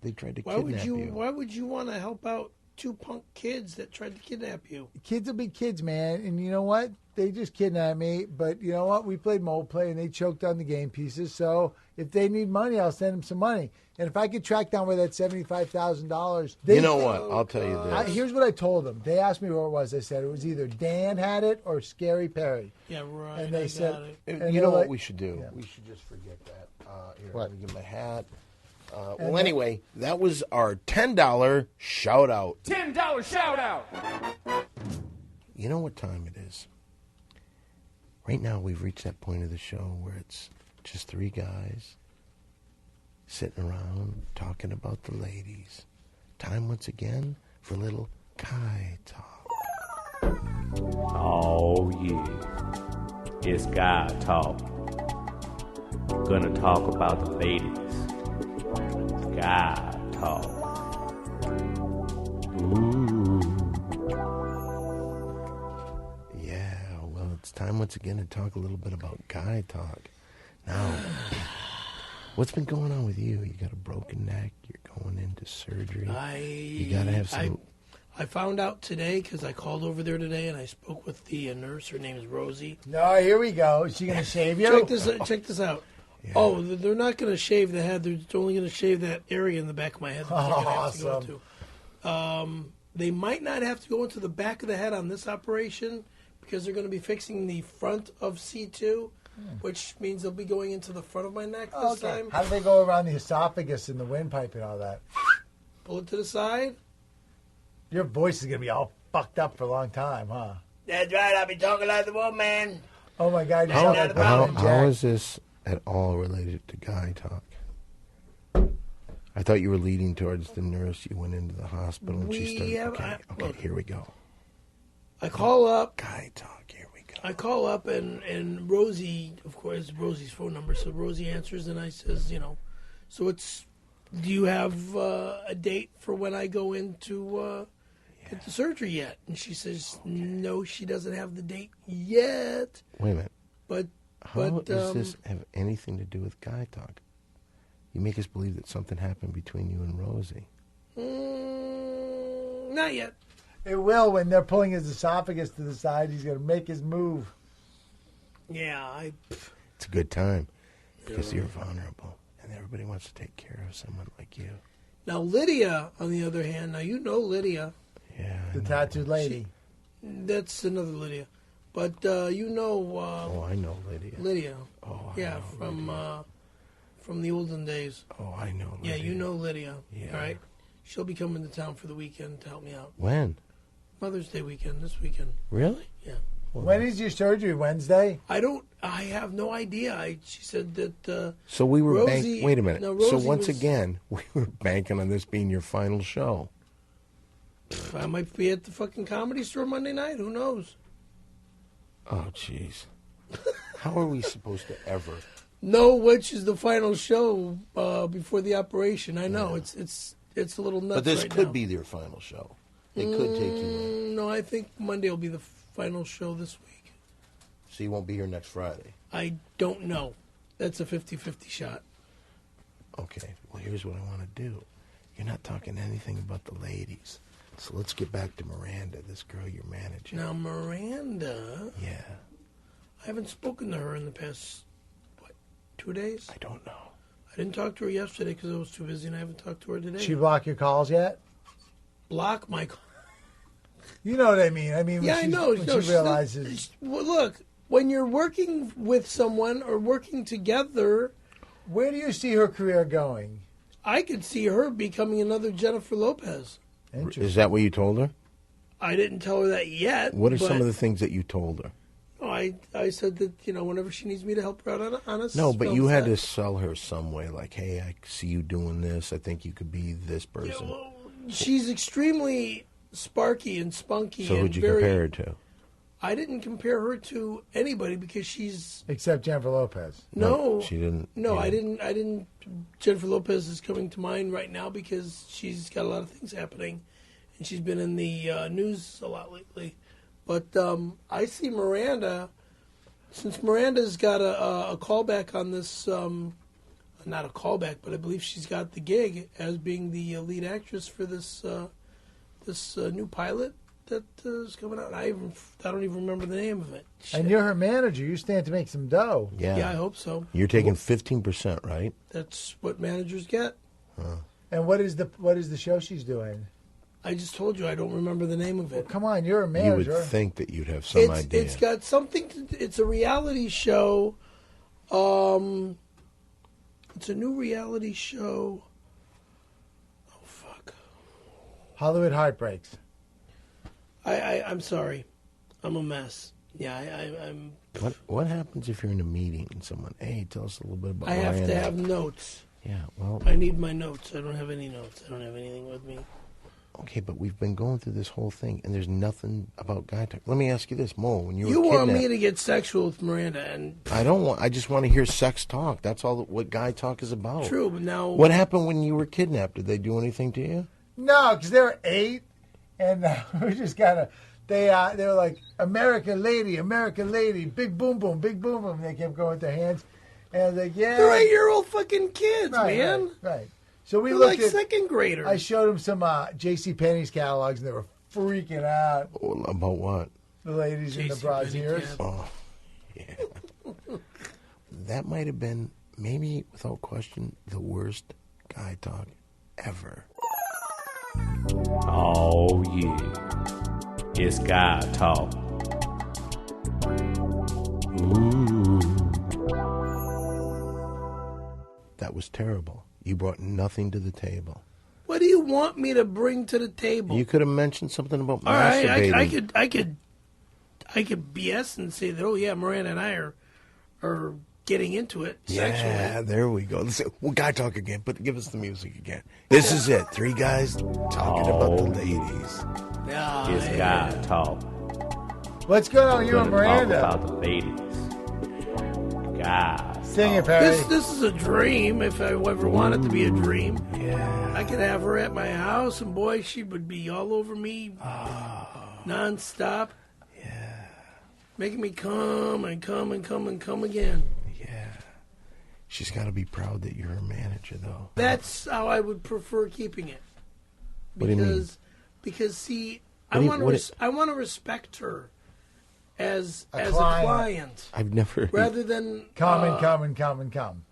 They tried to kidnap you. Why would you want to help out 2 punk kids that tried to kidnap you? Kids will be kids, man. And you know what? They just kidnapped me. But you know what? We played mole play, and they choked on the game pieces. So if they need money, I'll send them some money. And if I could track down where that $75,000... You know what? I'll tell you this. Here's what I told them. They asked me where it was. I said it was either Dan had it or Scary Perry. Yeah, right. And they said... You know what we should do? Yeah. We should just forget that. Here, what? Let me get my hat. Well, anyway, that was our $10 shout-out. $10 shout-out! You know what time it is? Right now, we've reached that point of the show where it's just 3 guys sitting around talking about the ladies. Time once again for a little guy talk. Oh, yeah. It's guy talk. Gonna talk about the ladies. Guy talk. Ooh. Yeah, well, it's time once again to talk a little bit about guy talk. Now, What's been going on with you? You got a broken neck. You're going into surgery. You got to have some... I found out today because I called over there today and I spoke with the nurse. Her name is Rosie. No, here we go. Is she going to shave you? Check this out. Yeah. Oh, they're not going to shave the head. They're only going to shave that area in the back of my head. Awesome. They might not have to go into the back of the head on this operation because they're going to be fixing the front of C2, which means they'll be going into the front of my neck this time. How do they go around the esophagus and the windpipe and all that? Pull it to the side. Your voice is going to be all fucked up for a long time, huh? That's right. I'll be talking like the woman. Oh, my God. How is this at all related to guy talk? I thought you were leading towards the nurse. You went into the hospital and she started... Okay, here we go. I call up... Guy talk, here we go. I call up and Rosie, of course, Rosie's phone number. So Rosie answers and I says, so it's... Do you have a date for when I go in to get the surgery yet? And she says, no, she doesn't have the date yet. Wait a minute. But does this have anything to do with guy talk? You make us believe that something happened between you and Rosie. Not yet. It will when they're pulling his esophagus to the side. He's going to make his move. Yeah, It's a good time because you're vulnerable and everybody wants to take care of someone like you. Now, Lydia, on the other hand, now you know Lydia. Yeah. The tattooed lady. That's another Lydia. But you know... I know Lydia. Lydia. Oh, yeah, from the olden days. Oh, I know Lydia. Yeah, you know Lydia. Yeah. All right? She'll be coming to town for the weekend to help me out. When? Mother's Day weekend, this weekend. Really? Yeah. Well, when is your surgery? Wednesday? I have no idea. She said that... so we were Rosie... Wait a minute. No, so once again, we were banking on this being your final show. I might be at the fucking Comedy Store Monday night. Who knows? Oh, jeez. How are we supposed to ever... know which is the final show before the operation? I know. Yeah. It's a little nuts. But this right could now. be your final show. They could take you in. No, I think Monday will be the final show this week. So you won't be here next Friday? I don't know. That's a 50-50 shot. Okay. Well, here's what I want to do. You're not talking anything about the ladies. So let's get back to Miranda, this girl you're managing. Now, Miranda... Yeah. I haven't spoken to her in the past, 2 days? I don't know. I didn't talk to her yesterday because I was too busy, and I haven't talked to her today. She block your calls yet? Block my calls? You know what I mean. I mean, yeah, I know. When she realizes... Well, look, when you're working with someone or working together... Where do you see her career going? I could see her becoming another Jennifer Lopez. Is that what you told her? I didn't tell her that yet. What are some of the things that you told her? Oh, I said that, whenever she needs me to help her out on a No, but you had to sell her some way, like, hey, I see you doing this. I think you could be this person. Well, she's extremely sparky and spunky. So who'd you compare her to? I didn't compare her to anybody because she's... Except Jennifer Lopez. No. She didn't. No, I didn't. Jennifer Lopez is coming to mind right now because she's got a lot of things happening. And she's been in the news a lot lately. But I see Miranda, since Miranda's got a callback on this, not a callback, but I believe she's got the gig as being the lead actress for this new pilot that is coming out. I don't even remember the name of it. Shit. And you're her manager. You stand to make some dough. Yeah, I hope so. You're taking 15%, right? That's what managers get. Huh. And what is the show she's doing? I just told you I don't remember the name of it. Well, come on, you're a manager. You would think that you'd have some idea. It's got something it's a reality show. It's a new reality show. Oh, fuck. Hollywood Heartbreaks. I'm sorry. I'm a mess. Yeah, I'm... What happens if you're in a meeting and someone, hey, tell us a little bit about I have to have notes. Yeah, well... I need my notes. I don't have any notes. I don't have anything with me. Okay, but we've been going through this whole thing, and there's nothing about guy talk. Let me ask you this, Mo. When you were want me to get sexual with Miranda, and I don't want. I just want to hear sex talk. That's all what guy talk is about. True, but now what happened when you were kidnapped? Did they do anything to you? No, because they were 8, and we just kind of. They were like American lady, big boom boom, big boom boom. They kept going with their hands. And I was like, yeah. They're 8-year-old fucking kids, right, man. Right. So we They're looked like at second graders. I showed them some J.C. Penney's catalogs, and they were freaking out. About what? The ladies in the brasiers. Oh, yeah. That might have been, maybe without question, the worst guy talk ever. Oh, yeah. It's guy talk. Ooh. That was terrible. You brought nothing to the table. What do you want me to bring to the table? You could have mentioned something about All right, masturbating. I could BS and say that. Oh yeah, Miranda and I are getting into it sexually. Yeah, there we go. Well, guy talk again, but give us the music again. This is it. 3 guys talking about the ladies. It's guy talk. What's going on with you and Miranda? Talk about the ladies. God. Sing it, Perry. This is a dream. If I ever want it to be a dream, Yeah. I could have her at my house, and boy, she would be all over me, nonstop. Yeah. Making me come and come and come and come again. Yeah. She's got to be proud that you're her manager, though. That's how I would prefer keeping it. What do you mean? Because see, What I do you- want what to I want to respect her as A a client. client I've never... rather than Come and come and come and come.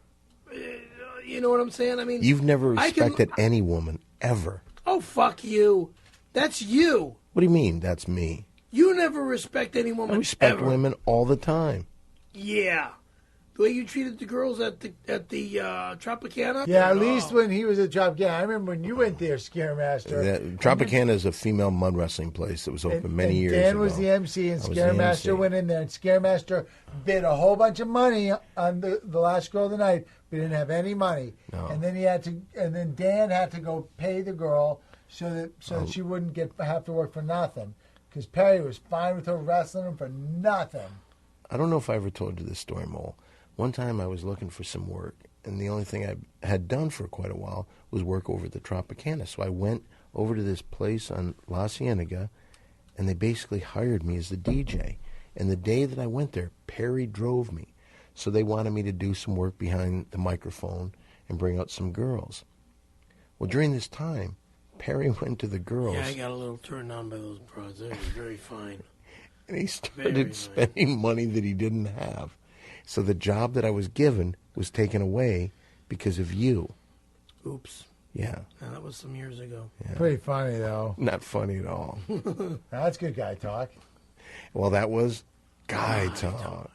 you know what I'm saying? I mean, You've never I can- respected any woman, ever. Oh fuck you! That's you. What do you mean, that's me? You never respect any woman. I respect ever. women all the time. Yeah, the way you treated the girls at the Tropicana. Yeah, at Oh. least when he was at Tropicana. I remember when you went there, Scaremaster. Tropicana is a female mud wrestling place that was open many years Dan ago. was the MC, and I was the Scaremaster MC. went in there, and Scaremaster bid a whole bunch of money on the last girl of the night, but didn't have any money. No. And then then Dan had to go pay the girl so that she wouldn't have to work for nothing, because Perry was fine with her wrestling him for nothing. I don't know if I ever told you this story, Mole. One time I was looking for some work, and the only thing I had done for quite a while was work over at the Tropicana. So I went over to this place on La Cienega, and they basically hired me as the DJ. And the day that I went there, Perry drove me. So they wanted me to do some work behind the microphone and bring out some girls. Well, during this time, Perry went to the girls. Yeah, I got a little turned on by those broads. They were very fine. And he Very started nice. spending money that he didn't have. So the job that I was given was taken away because of you. Oops. Yeah. Yeah, that was some years ago. Pretty funny, though. Not funny at all. That's good guy talk. Well, that was guy talk.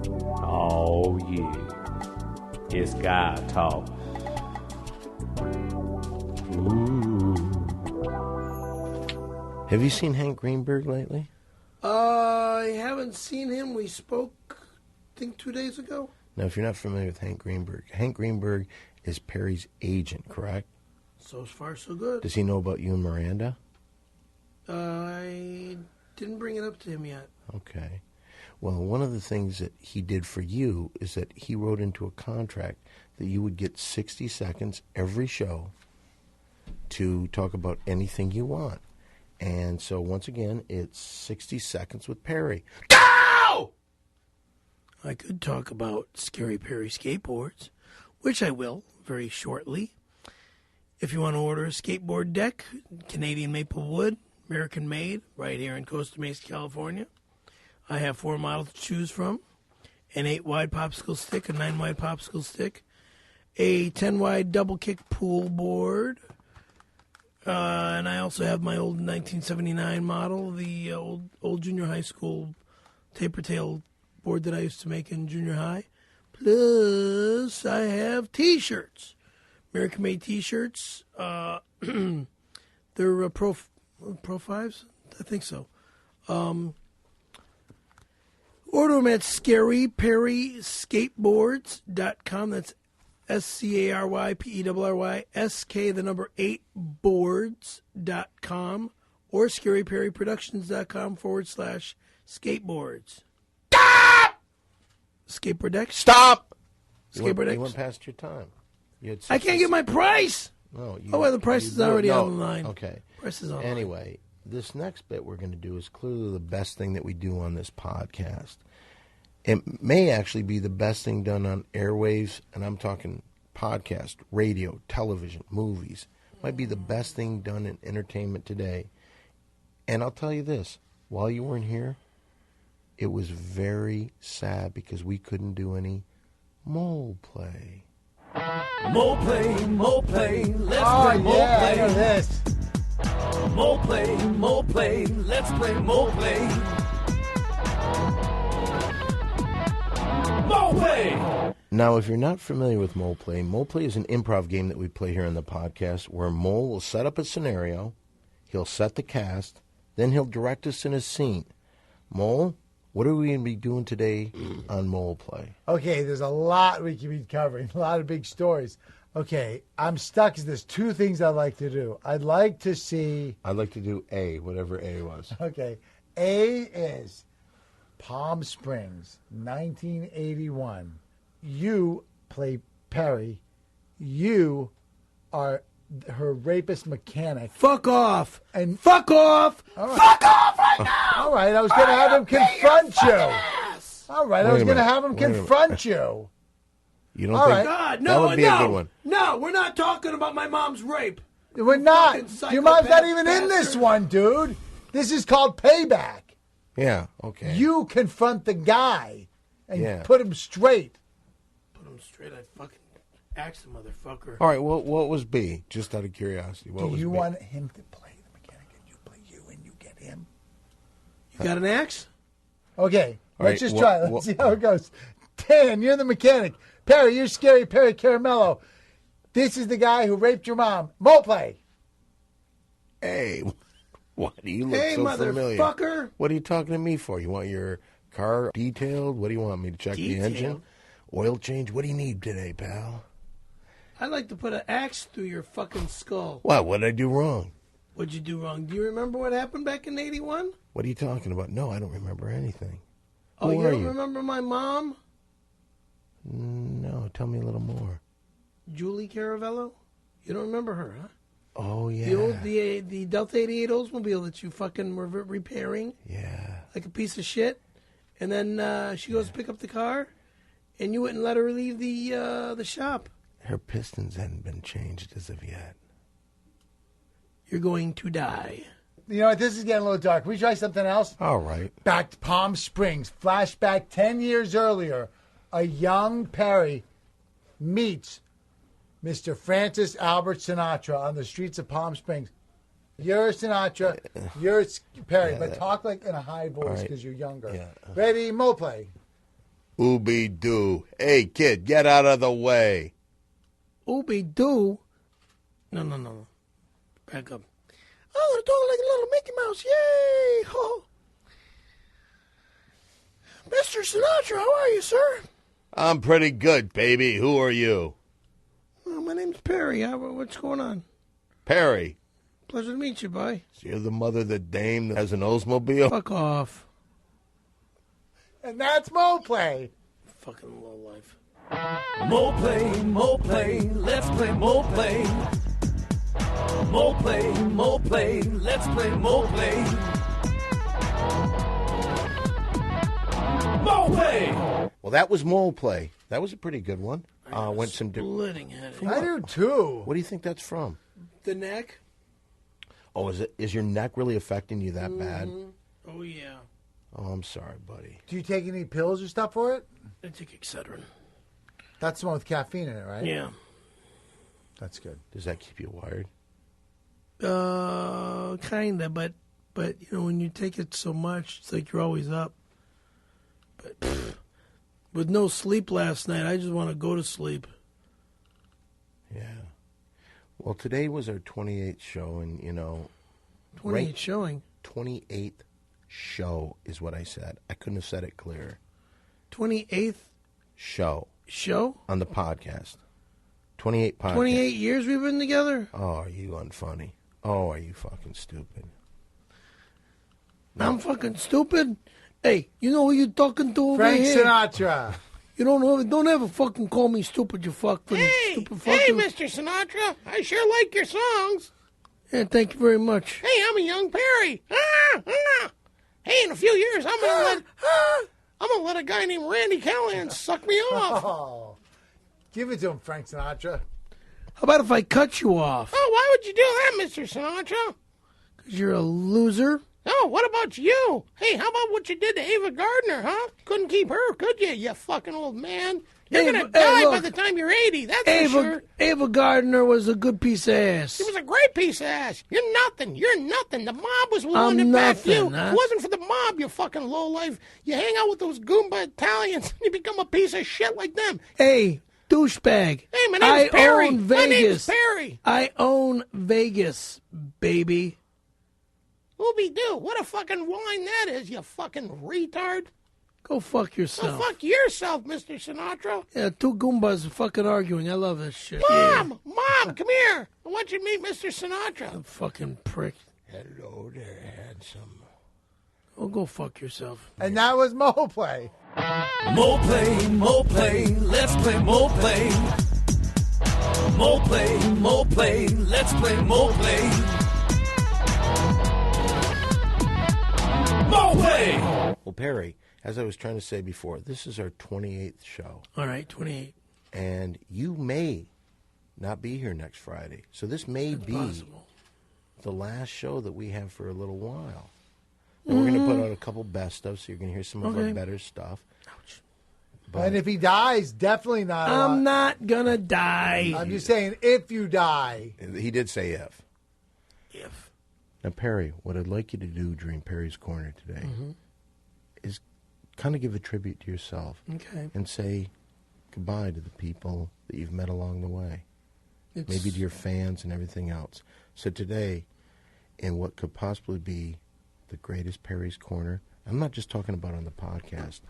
Oh, yeah. It's guy talk. Ooh. Have you seen Hank Greenberg lately? I haven't seen him. We spoke, I think, 2 days ago. Now, if you're not familiar with Hank Greenberg is Perry's agent, correct? So far, so good. Does he know about you and Miranda? I didn't bring it up to him yet. Okay. Well, one of the things that he did for you is that he wrote into a contract that you would get 60 seconds every show to talk about anything you want. And so, once again, it's 60 seconds with Perry. Go! I could talk about Scary Perry skateboards, which I will very shortly. If you want to order a skateboard deck, Canadian maple wood, American made, right here in Costa Mesa, California. I have 4 models to choose from: an 8-wide popsicle stick, a 9-wide popsicle stick, a 10-wide double kick pool board, and I also have my old 1979 model, the old junior high school taper tail board that I used to make in junior high. Plus, I have T-shirts, American made T-shirts. They're Pro 5s, I think so. Order them at ScaryPerrySkateboards.com. That's ScaryPerry8boards.com or ScaryPerryProductions.com/skateboards. Stop! Skateboard deck? Stop! Skateboard You decks? went past your time. You had I can't get my price. No, well, the price is already on the line. Okay. Price is on. Anyway, this next bit we're going to do is clearly the best thing that we do on this podcast. It may actually be the best thing done on airwaves, and I'm talking podcast, radio, television, movies. Might be the best thing done in entertainment today. And I'll tell you this, while you weren't here, it was very sad because we couldn't do any mole play. Mole play, let's play mole play. I know this. Mole play, let's play mole play. Mole play! Now, if you're not familiar with mole play is an improv game that we play here on the podcast where Mole will set up a scenario, he'll set the cast, then he'll direct us in a scene. Mole, what are we going to be doing today on mole play? Okay, there's a lot we can be covering, a lot of big stories. Okay, I'm stuck because there's two things I'd like to do. I'd like to do A, whatever A was. Okay, A is Palm Springs, 1981. You play Perry. You are her rapist mechanic. Fuck off. And fuck off. Right. Fuck off right now. All right, I was going to have him confront you. All right, I was going to have him confront you. You don't think God, that would be a good one? No, we're not talking about my mom's rape. We're not. Your mom's not even in this one, dude. This is called Payback. Yeah, okay. You confront the guy and put him straight. Put him straight. I fucking axed the motherfucker. All right, what was B? Just out of curiosity. What was Do you B? want him to play the mechanic and you play you and you get him? You got an axe? Okay, let's right, just try it. Let's see how it goes. Dan, you're the mechanic. Perry, you're Scary Perry Caramello. This is the guy who raped your mom. Mole play. Hey, why do you look so familiar? Hey, motherfucker. What are you talking to me for? You want your car detailed? What do you want me to check the engine? Oil change? What do you need today, pal? I'd like to put an axe through your fucking skull. What did I do wrong? What'd you do wrong? Do you remember what happened back in 81? What are you talking about? No, I don't remember anything. Oh, Who you are don't remember my mom? No, tell me a little more. Julie Caravello? You don't remember her, huh? Oh, yeah. The Delta 88 Oldsmobile that you fucking were repairing. Yeah. Like a piece of shit. And then she goes to pick up the car, and you wouldn't let her leave the shop. Her pistons hadn't been changed as of yet. You're going to die. You know what? This is getting a little dark. Can we try something else? All right. Back to Palm Springs. Flashback 10 years earlier. A young Perry meets Mr. Francis Albert Sinatra on the streets of Palm Springs. You're Sinatra, you're Perry, but talk like in a high voice because you're younger. Yeah. Ready? Mo play. Ooby-doo. Hey, kid, get out of the way. Ooby-doo? No. Back up. Oh, I'm talking like a little Mickey Mouse. Yay! Oh. Mr. Sinatra, how are you, sir? I'm pretty good, baby. Who are you? Oh, my name's Perry. What's going on? Perry. Pleasure to meet you, boy. So you're the mother of the dame that has an Oldsmobile? Fuck off. And that's Mo play. Fucking low life. Mo play, let's play mo play. Mo play, let's play mo play. Mo play! Well, that was mole play. That was a pretty good one. Went some splitting headache. I do too. What do you think that's from? The neck. Oh, is your neck really affecting you that bad? Oh, yeah. Oh, I'm sorry, buddy. Do you take any pills or stuff for it? I take Excedrin. That's the one with caffeine in it, right? Yeah. That's good. Does that keep you wired? Kinda, but you know, when you take it so much, it's like you're always up. But with no sleep last night, I just want to go to sleep. Yeah. Well, today was our 28th show, and, you know... 28th showing? 28th show is what I said. I couldn't have said it clearer. 28th? Show. Show? On the podcast. 28 podcasts. 28 years we've been together? Oh, are you unfunny? Oh, are you fucking stupid? I'm fucking stupid? Hey, you know who you talking to over Frank here? Sinatra. You don't ever fucking call me stupid, you fucking stupid fucker. Hey, Mr. Sinatra, I sure like your songs. Yeah, thank you very much. Hey, I'm a young Perry. Hey, in a few years, I'm gonna let... I'm going to let a guy named Randy Callahan suck me off. Oh, give it to him, Frank Sinatra. How about if I cut you off? Oh, why would you do that, Mr. Sinatra? Because you're a loser. Oh, what about you? Hey, how about what you did to Ava Gardner, huh? Couldn't keep her, could you, you fucking old man? You're going to die by the time you're 80, that's for sure. Ava Gardner was a good piece of ass. She was a great piece of ass. You're nothing. You're nothing. The mob was the one that backed you. Huh? If it wasn't for the mob, you fucking lowlife. You hang out with those Goomba Italians, and you become a piece of shit like them. Hey, douchebag. Hey, my name's Perry. Own Vegas. My name's Perry. I own Vegas, baby. Ooby-doo. What a fucking wine that is, you fucking retard. Go fuck yourself. Go fuck yourself, Mr. Sinatra. Yeah, two Goombas fucking arguing. I love this shit. Mom, come here. I want you to meet Mr. Sinatra. You fucking prick. Hello there, handsome. Oh, go fuck yourself. And that was Mo Play. Mo play, let's play Mo play. Mo play, let's play Mo play. Mo play! Well, Perry, as I was trying to say before, this is our 28th show. All right, 28. And you may not be here next Friday. So this may be possible. The last show that we have for a little while. And we're going to put out a couple best of, so you're going to hear some of our better stuff. Ouch. And if he dies, definitely not. I'm not going to die. I'm just saying, if you die. He did say if. If. Now, Perry, what I'd like you to do during Perry's Corner today is kind of give a tribute to yourself. Okay. And say goodbye to the people that you've met along the way. Maybe to your fans and everything else. So today, in what could possibly be the greatest Perry's Corner, I'm not just talking about on the podcast.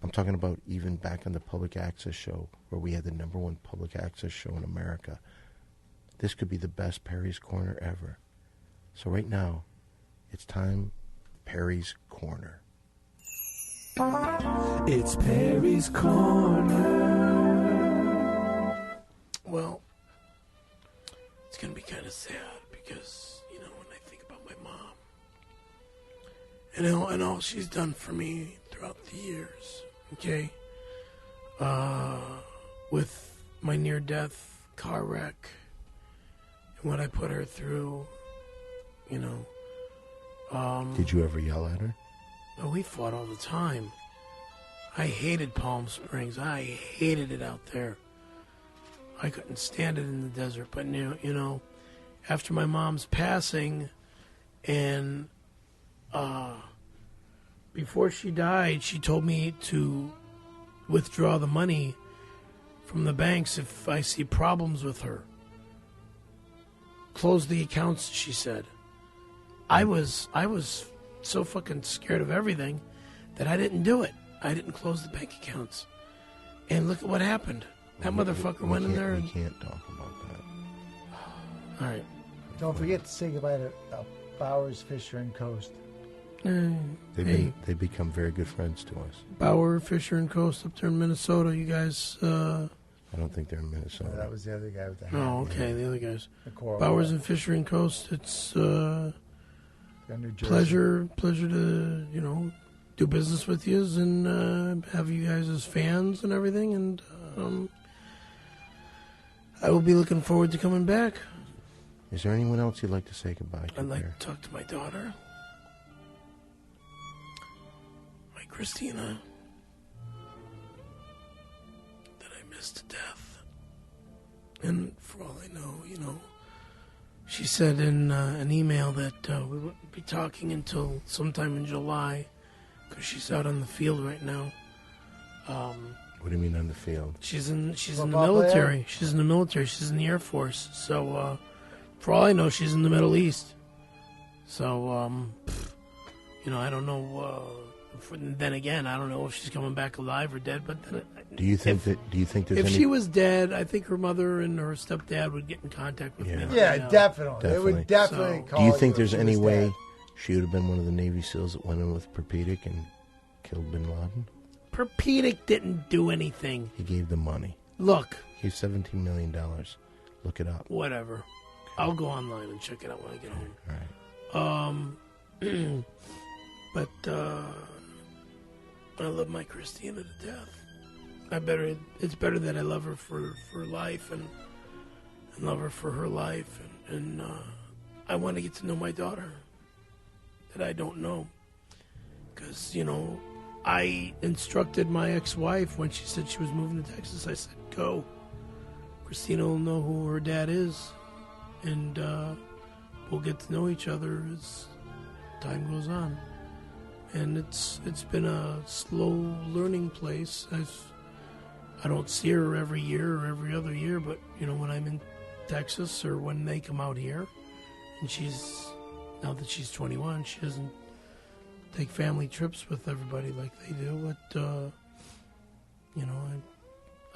I'm talking about even back on the public access show where we had the #1 public access show in America. This could be the best Perry's Corner ever. So right now, it's time Perry's Corner. It's Perry's Corner. Well, it's going to be kind of sad because, you know, when I think about my mom and all she's done for me throughout the years, okay, with my near-death car wreck and what I put her through, you know. Did you ever yell at her? Oh, we fought all the time. I hated Palm Springs. I hated it out there. I couldn't stand it in the desert. But, you know, after my mom's passing and before she died, she told me to withdraw the money from the banks if I see problems with her. Close the accounts, she said. I was so fucking scared of everything that I didn't do it. I didn't close the bank accounts. And look at what happened. That motherfucker went in there and... We can't talk about that. All right. Don't forget to say goodbye to Bowers, Fisher, and Coast. They've become very good friends to us. Bauer, Fisher, and Coast up there in Minnesota. You guys... I don't think they're in Minnesota. That was the other guy with the hat. Oh, okay, the other guys. The coral Bowers guy. and Fisher and Coast. It's New Jersey. pleasure to, you know, do business with you and have you guys as fans and everything. And I will be looking forward to coming back. Is there anyone else you'd like to say goodbye to? I'd like there? to talk to my daughter, my Christina, that I miss to death. And for all I know, you know, she said in an email that we wouldn't be talking until sometime in July because she's out on the field right now. What do you mean on the field? She's in the Football military. player? She's in the military. She's in the Air Force. So, for all I know, she's in the Middle East. So, you know, I don't know. Then again, I don't know if she's coming back alive or dead. But then, Do you think there's if any? she was dead, I think her mother and her stepdad would get in contact with me. Yeah, You know. definitely. They would definitely So- call Do you think if there's she any was way dead. she would have been one of the Navy SEALs that went in with Perpedic and killed Bin Laden? Perpedic didn't do anything. He gave the money. Look, He gave $17 million. Look it up. whatever. I'll go online and check it out when I get home. All right. But I love my Christina to death. It's better that I love her for life and love her for her life. And I want to get to know my daughter that I don't know. Because, I instructed my ex-wife when she said she was moving to Texas. I said, go. Christina will know who her dad is. And we'll get to know each other as time goes on. And it's been a slow learning place. I don't see her every year or every other year, but, when I'm in Texas or when they come out here, and now that she's 21, she doesn't take family trips with everybody like they do, but,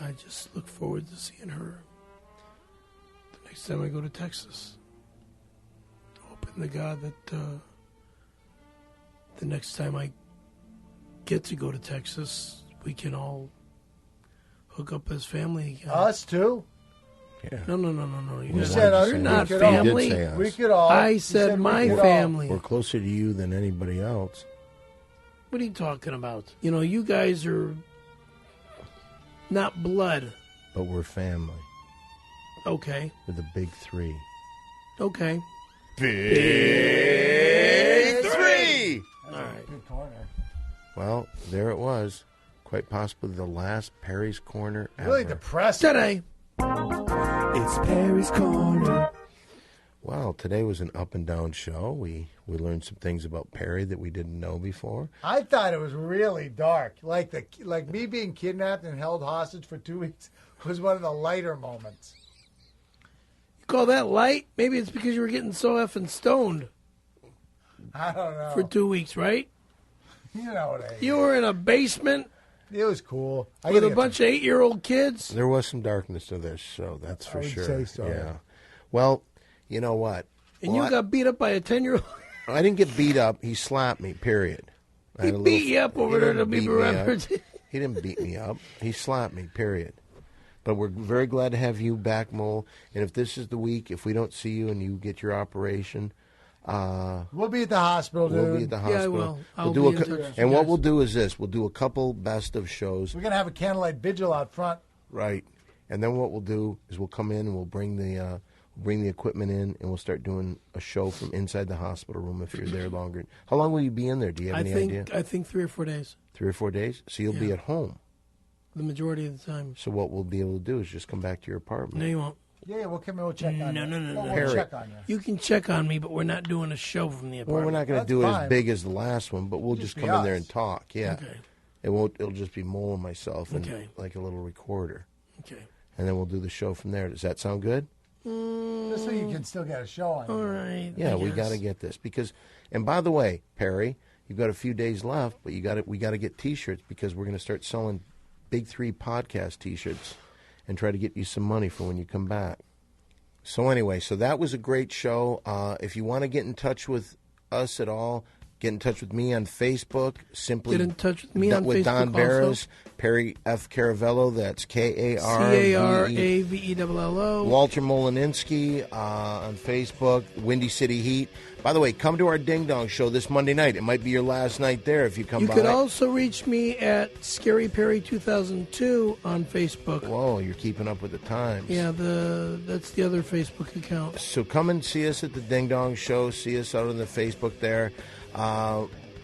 I just look forward to seeing her the next time I go to Texas. Hoping to God that the next time I get to go to Texas, we can all hook up as family again. Us too? Yeah. No. You said you're not You family. did say us. We could all. I said my family. We're closer to you than anybody else. What are you talking about? You guys are not blood. But we're family. Okay. We're the big three. Okay. Big three! All right. Good corner. Well, there it was. Quite possibly the last Perry's Corner ever. Really depressing. Today. It's Perry's Corner. Wow, today was an up and down show. We learned some things about Perry that we didn't know before. I thought it was really dark. Like me being kidnapped and held hostage for 2 weeks was one of the lighter moments. You call that light? Maybe it's because you were getting so effing stoned I don't know. for 2 weeks, right? You know what I mean. You were in a basement It was cool. with a bunch of 8-year-old kids. There was some darkness to this show, that's for I would sure. say so. Yeah. Well, you know what? And you got beat up by a 10-year-old. I didn't get beat up. He slapped me, period. He beat you up over there to be remembered. He didn't beat me up. He slapped me, period. But we're very glad to have you back, Mole. And if this is the week, if we don't see you and you get your operation, we'll be at the hospital, dude. we'll be at the hospital. Yeah, I will. We'll I'll do be a in touch with and you what guys. we'll do is this. We'll do a couple best of shows. We're going to have a candlelight vigil out front. Right. And then what we'll do is we'll come in and we'll bring the equipment in, and we'll start doing a show from inside the hospital room if you're there longer. How long will you be in there? Do you have any idea? I think 3 or 4 days. 3 or 4 days? So you'll be Yeah. at home. The majority of the time. So what we'll be able to do is just come back to your apartment. No, you won't. Yeah, we'll come in. We'll check on you. No. We'll Perry. check on you. You can check on me, but we're not doing a show from the Well, apartment. we're not going to That's do it fine. as big as the last one, but we'll just Just come be in there us. and talk. Yeah. Okay. It'll just be Mole and myself and Okay. like a little recorder. Okay. And then we'll do the show from there. Does that sound good? Just so you can still get a show on you. All right. Yeah, I we guess. got to get this because, and by the way, Perry, you've got a few days left, but we got to get T-shirts because we're going to start selling Big 3 podcast T-shirts and try to get you some money for when you come back. So anyway, so that was a great show. If you want to get in touch with us at all, get in touch with me on Facebook. Simply Get in touch with me on with Facebook Don Barris, also. Perry F. Caravello. That's Karavelo. Caravelo. Walter Molininski on Facebook, Windy City Heat. By the way, come to our Ding Dong show this Monday night. It might be your last night there if you come You by. could also reach me at Scary Perry 2002 on Facebook. Whoa, you're keeping up with the times. Yeah, that's the other Facebook account. So come and see us at the Ding Dong show. See us out on the Facebook there.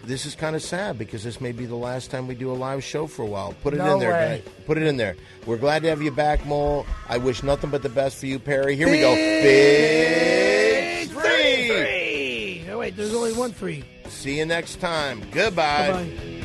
This is kind of sad because this may be the last time we do a live show for a while. Put it No in there, way. guys. Put it in there. We're glad to have you back, Mole. I wish nothing but the best for you, Perry. Here we go. Big 3! Oh, wait, there's only one 3. See you next time. Goodbye. Bye-bye.